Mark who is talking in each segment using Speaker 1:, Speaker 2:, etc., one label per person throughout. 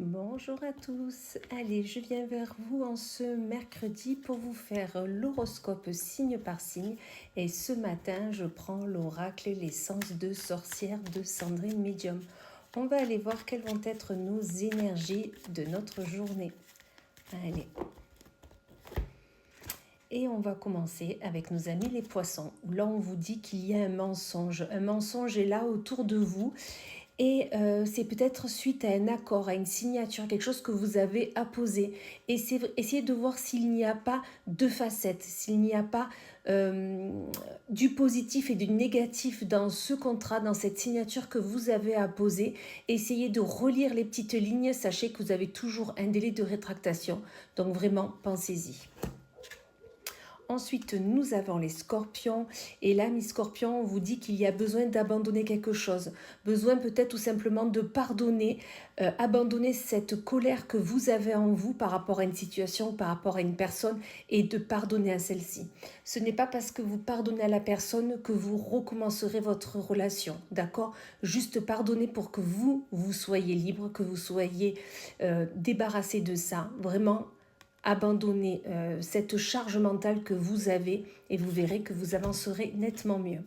Speaker 1: Bonjour à tous, allez je viens vers vous en ce mercredi pour vous faire l'horoscope signe par signe et ce matin je prends l'oracle et l'essence de sorcière de Sandrine Medium. On va aller voir quelles vont être nos énergies de notre journée. Allez. Et on va commencer avec nos amis les poissons, où là on vous dit qu'il y a un mensonge. Un mensonge est là autour de vous et c'est peut-être suite à un accord, à une signature, quelque chose que vous avez apposé. Et essayez de voir s'il n'y a pas deux facettes, s'il n'y a pas du positif et du négatif dans ce contrat, dans cette signature que vous avez apposée. Essayez de relire les petites lignes, sachez que vous avez toujours un délai de rétractation, donc vraiment pensez-y. Ensuite, nous avons les scorpions. Et là, mes scorpions, on vous dit qu'il y a besoin d'abandonner quelque chose. Besoin peut-être tout simplement de pardonner, abandonner cette colère que vous avez en vous par rapport à une situation, par rapport à une personne et de pardonner à celle-ci. Ce n'est pas parce que vous pardonnez à la personne que vous recommencerez votre relation, d'accord? Juste pardonner pour que vous soyez libre, que vous soyez débarrassé de ça. Vraiment, abandonnez cette charge mentale que vous avez et vous verrez que vous avancerez nettement mieux.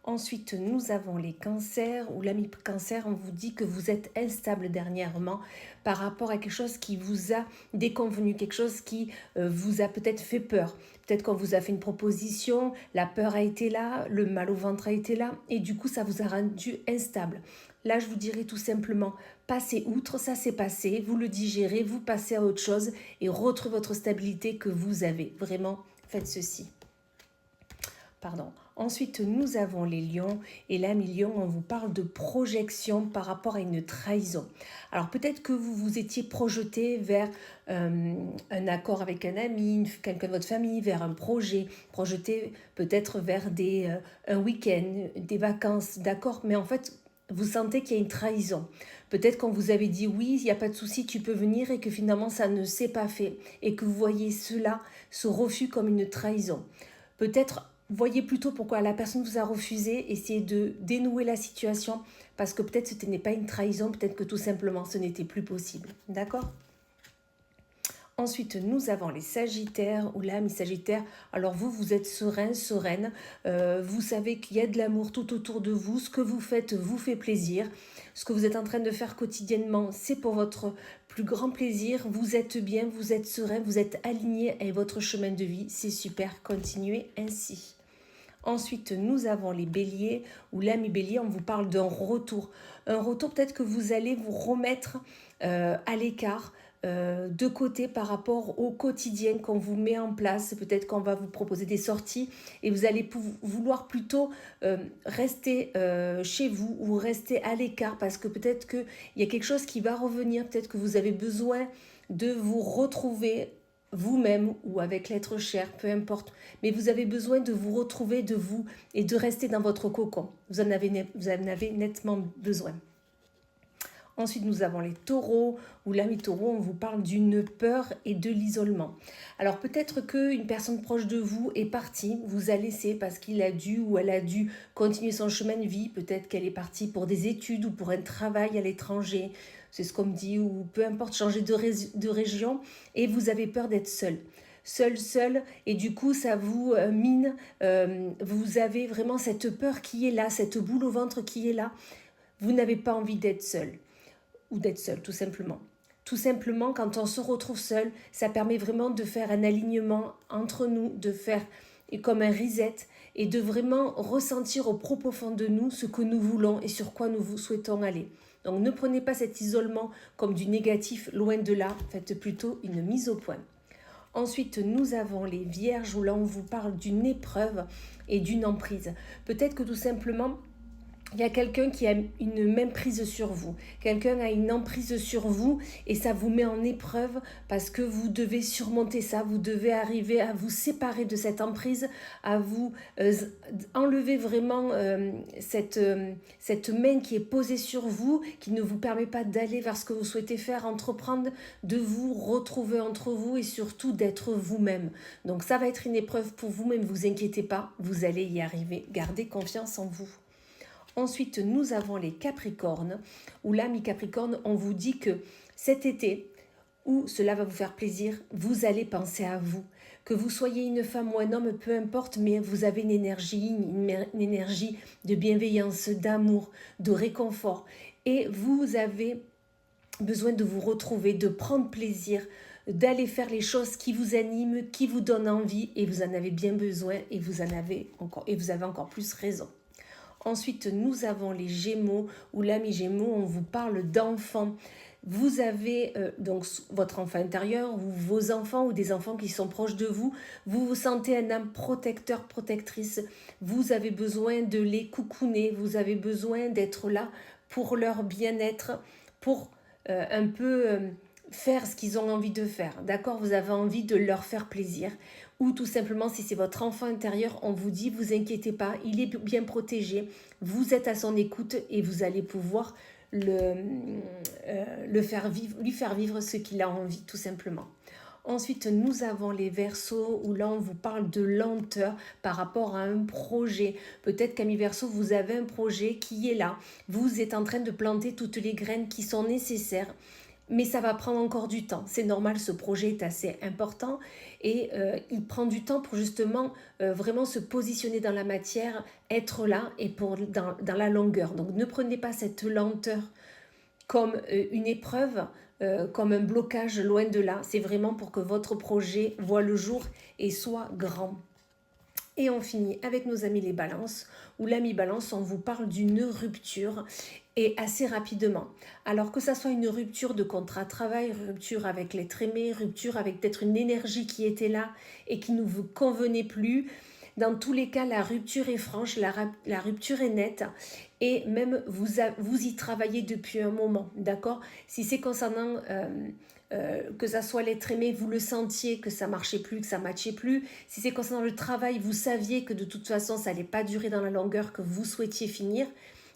Speaker 1: Ensuite, nous avons les cancers, ou l'ami cancer, on vous dit que vous êtes instable dernièrement par rapport à quelque chose qui vous a déconvenu, quelque chose qui vous a peut-être fait peur. Peut-être qu'on vous a fait une proposition, la peur a été là, le mal au ventre a été là, et du coup, ça vous a rendu instable. Là, je vous dirais tout simplement, passez outre, ça s'est passé, vous le digérez, vous passez à autre chose et retrouvez votre stabilité que vous avez. Vraiment, faites ceci. Pardon. Ensuite, nous avons les lions. Et là, mes lions, on vous parle de projection par rapport à une trahison. Alors, peut-être que vous vous étiez projeté vers un accord avec un ami, quelqu'un de votre famille, vers un projet, projeté peut-être vers un week-end, des vacances, d'accord. Mais en fait, vous sentez qu'il y a une trahison. Peut-être qu'on vous avait dit oui, il n'y a pas de souci, tu peux venir et que finalement ça ne s'est pas fait. Et que vous voyez cela, ce refus comme une trahison. Peut-être voyez plutôt pourquoi la personne vous a refusé, essayez de dénouer la situation parce que peut-être ce n'est pas une trahison, peut-être que tout simplement ce n'était plus possible. D'accord ? Ensuite, nous avons les sagittaires ou l'âme sagittaire. Alors vous êtes serein, sereine. Vous savez qu'il y a de l'amour tout autour de vous. Ce que vous faites vous fait plaisir. Ce que vous êtes en train de faire quotidiennement, c'est pour votre plus grand plaisir. Vous êtes bien, vous êtes serein, vous êtes aligné avec votre chemin de vie. C'est super, continuez ainsi. Ensuite, nous avons les béliers, ou l'ami bélier, on vous parle d'un retour. Un retour, peut-être que vous allez vous remettre à l'écart, de côté par rapport au quotidien qu'on vous met en place. Peut-être qu'on va vous proposer des sorties et vous allez vouloir plutôt rester chez vous ou rester à l'écart parce que peut-être qu'il y a quelque chose qui va revenir, peut-être que vous avez besoin de vous retrouver vous-même ou avec l'être cher, peu importe. Mais vous avez besoin de vous retrouver de vous et de rester dans votre cocon. Vous en avez nettement besoin. Ensuite, nous avons les taureaux, ou l'ami taureau, on vous parle d'une peur et de l'isolement. Alors peut-être qu'une personne proche de vous est partie, vous a laissé parce qu'il a dû ou elle a dû continuer son chemin de vie. Peut-être qu'elle est partie pour des études ou pour un travail à l'étranger, c'est ce qu'on me dit, ou peu importe, changer de région, et vous avez peur d'être seul, et du coup ça vous mine, vous avez vraiment cette peur qui est là, cette boule au ventre qui est là, vous n'avez pas envie d'être seul. Ou d'être seul, tout simplement. Tout simplement, quand on se retrouve seul, ça permet vraiment de faire un alignement entre nous, de faire comme un reset et de vraiment ressentir au profond de nous ce que nous voulons et sur quoi nous souhaitons aller. Donc ne prenez pas cet isolement comme du négatif, loin de là, faites plutôt une mise au point. Ensuite, nous avons les vierges où là on vous parle d'une épreuve et d'une emprise. Peut-être que tout simplement, il y a quelqu'un qui a une même prise sur vous. Quelqu'un a une emprise sur vous et ça vous met en épreuve parce que vous devez surmonter ça. Vous devez arriver à vous séparer de cette emprise, à vous enlever vraiment cette main qui est posée sur vous, qui ne vous permet pas d'aller vers ce que vous souhaitez faire, entreprendre, de vous retrouver entre vous et surtout d'être vous-même. Donc ça va être une épreuve pour vous, mais ne vous inquiétez pas, vous allez y arriver. Gardez confiance en vous. Ensuite, nous avons les Capricornes, où là, mi-Capricorne, on vous dit que cet été, où cela va vous faire plaisir, vous allez penser à vous. Que vous soyez une femme ou un homme, peu importe, mais vous avez une énergie de bienveillance, d'amour, de réconfort. Et vous avez besoin de vous retrouver, de prendre plaisir, d'aller faire les choses qui vous animent, qui vous donnent envie, et vous en avez bien besoin, et vous avez encore plus raison. Ensuite, nous avons les Gémeaux, ou l'ami Gémeaux, on vous parle d'enfants. Vous avez donc votre enfant intérieur, ou vos enfants, ou des enfants qui sont proches de vous. Vous vous sentez un âme protecteur, protectrice. Vous avez besoin de les coucouner. Vous avez besoin d'être là pour leur bien-être, pour un peu faire ce qu'ils ont envie de faire. D'accord? Vous avez envie de leur faire plaisir. Ou tout simplement, si c'est votre enfant intérieur, on vous dit, vous inquiétez pas, il est bien protégé. Vous êtes à son écoute et vous allez pouvoir lui faire vivre ce qu'il a envie, tout simplement. Ensuite, nous avons les Verseaux où là, on vous parle de lenteur par rapport à un projet. Peut-être qu'ami Verseau, vous avez un projet qui est là. Vous êtes en train de planter toutes les graines qui sont nécessaires. Mais ça va prendre encore du temps. C'est normal, ce projet est assez important et il prend du temps pour justement vraiment se positionner dans la matière, être là et dans la longueur. Donc ne prenez pas cette lenteur comme une épreuve, comme un blocage, loin de là. C'est vraiment pour que votre projet voie le jour et soit grand. Et on finit avec nos amis les balances, où l'ami balance, on vous parle d'une rupture et assez rapidement. Alors que ça soit une rupture de contrat de travail, rupture avec l'être aimé, rupture avec peut-être une énergie qui était là et qui ne vous convenait plus, dans tous les cas, la rupture est franche, la rupture est nette et même vous y travaillez depuis un moment, d'accord? Si c'est concernant que ça soit l'être aimé, vous le sentiez que ça marchait plus, que ça matchait plus. Si c'est concernant le travail, vous saviez que de toute façon, ça n'allait pas durer dans la longueur que vous souhaitiez finir.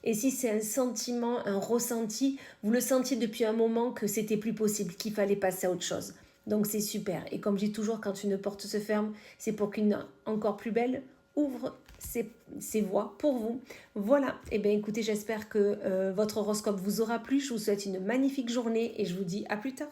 Speaker 1: Et si c'est un sentiment, un ressenti, vous le sentiez depuis un moment que c'était plus possible, qu'il fallait passer à autre chose. Donc c'est super. Et comme je dis toujours, quand une porte se ferme, c'est pour qu'une encore plus belle ouvre ses voies pour vous. Voilà. Et bien écoutez, j'espère que votre horoscope vous aura plu. Je vous souhaite une magnifique journée et je vous dis à plus tard.